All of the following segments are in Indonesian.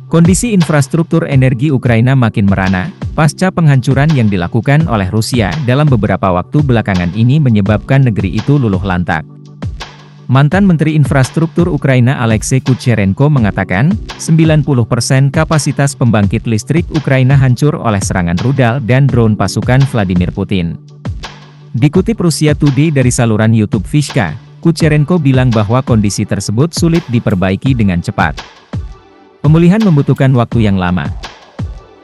Kondisi infrastruktur energi Ukraina makin merana, pasca penghancuran yang dilakukan oleh Rusia dalam beberapa waktu belakangan ini menyebabkan negeri itu luluh lantak. Mantan Menteri Infrastruktur Ukraina Alexei Kucherenko mengatakan, 90% kapasitas pembangkit listrik Ukraina hancur oleh serangan rudal dan drone pasukan Vladimir Putin. Dikutip Russia Today dari saluran YouTube Vishka, Kucherenko bilang bahwa kondisi tersebut sulit diperbaiki dengan cepat. Pemulihan membutuhkan waktu yang lama.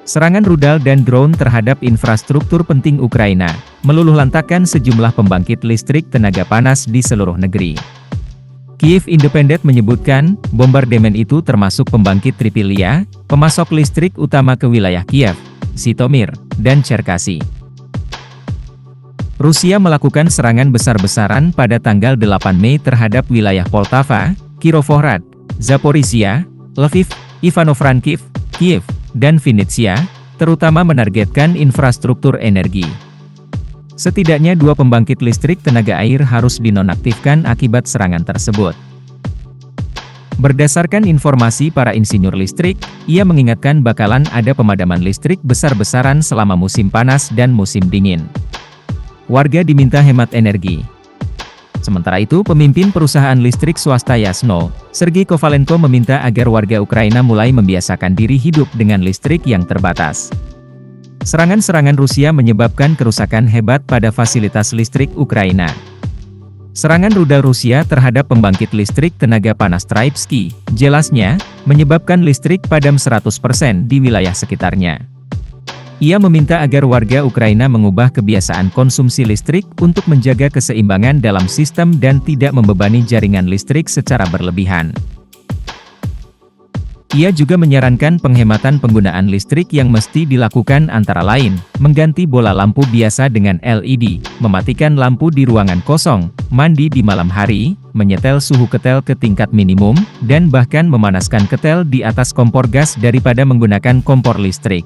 Serangan rudal dan drone terhadap infrastruktur penting Ukraina, meluluhlantakkan sejumlah pembangkit listrik tenaga panas di seluruh negeri. Kiev Independent menyebutkan, bombardemen itu termasuk pembangkit Tripilia, pemasok listrik utama ke wilayah Kiev, Zhytomyr, dan Cherkasy. Rusia melakukan serangan besar-besaran pada tanggal 8 Mei terhadap wilayah Poltava, Kirovohrad, Zaporizhia, Lviv, Ivano-Frankivsk, Kiev, dan Vinnytsia, terutama menargetkan infrastruktur energi. Setidaknya 2 pembangkit listrik tenaga air harus dinonaktifkan akibat serangan tersebut. Berdasarkan informasi para insinyur listrik, ia mengingatkan bakalan ada pemadaman listrik besar-besaran selama musim panas dan musim dingin. Warga diminta hemat energi. Sementara itu, pemimpin perusahaan listrik swasta Yasno, Sergei Kovalenko meminta agar warga Ukraina mulai membiasakan diri hidup dengan listrik yang terbatas. Serangan-serangan Rusia menyebabkan kerusakan hebat pada fasilitas listrik Ukraina. Serangan rudal Rusia terhadap pembangkit listrik tenaga panas Traipsky, jelasnya, menyebabkan listrik padam 100% di wilayah sekitarnya. Ia meminta agar warga Ukraina mengubah kebiasaan konsumsi listrik untuk menjaga keseimbangan dalam sistem dan tidak membebani jaringan listrik secara berlebihan. Ia juga menyarankan penghematan penggunaan listrik yang mesti dilakukan antara lain, mengganti bola lampu biasa dengan LED, mematikan lampu di ruangan kosong, mandi di malam hari, menyetel suhu ketel ke tingkat minimum, dan bahkan memanaskan ketel di atas kompor gas daripada menggunakan kompor listrik.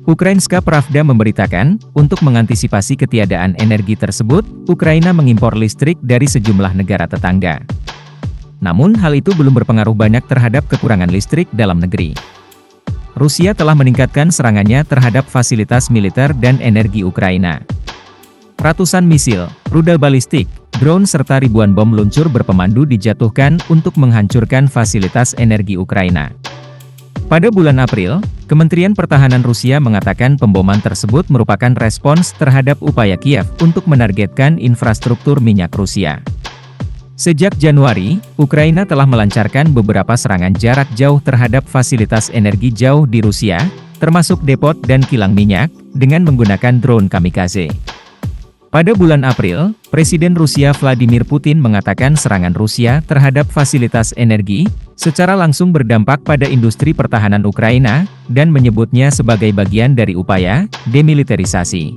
Ukrainska Pravda memberitakan, untuk mengantisipasi ketiadaan energi tersebut, Ukraina mengimpor listrik dari sejumlah negara tetangga. Namun hal itu belum berpengaruh banyak terhadap kekurangan listrik dalam negeri. Rusia telah meningkatkan serangannya terhadap fasilitas militer dan energi Ukraina. Ratusan misil, rudal balistik, drone serta ribuan bom luncur berpemandu dijatuhkan untuk menghancurkan fasilitas energi Ukraina. Pada bulan April, Kementerian Pertahanan Rusia mengatakan pemboman tersebut merupakan respons terhadap upaya Kiev untuk menargetkan infrastruktur minyak Rusia. Sejak Januari, Ukraina telah melancarkan beberapa serangan jarak jauh terhadap fasilitas energi jauh di Rusia, termasuk depot dan kilang minyak, dengan menggunakan drone kamikaze. Pada bulan April, Presiden Rusia Vladimir Putin mengatakan serangan Rusia terhadap fasilitas energi, secara langsung berdampak pada industri pertahanan Ukraina, dan menyebutnya sebagai bagian dari upaya demilitarisasi.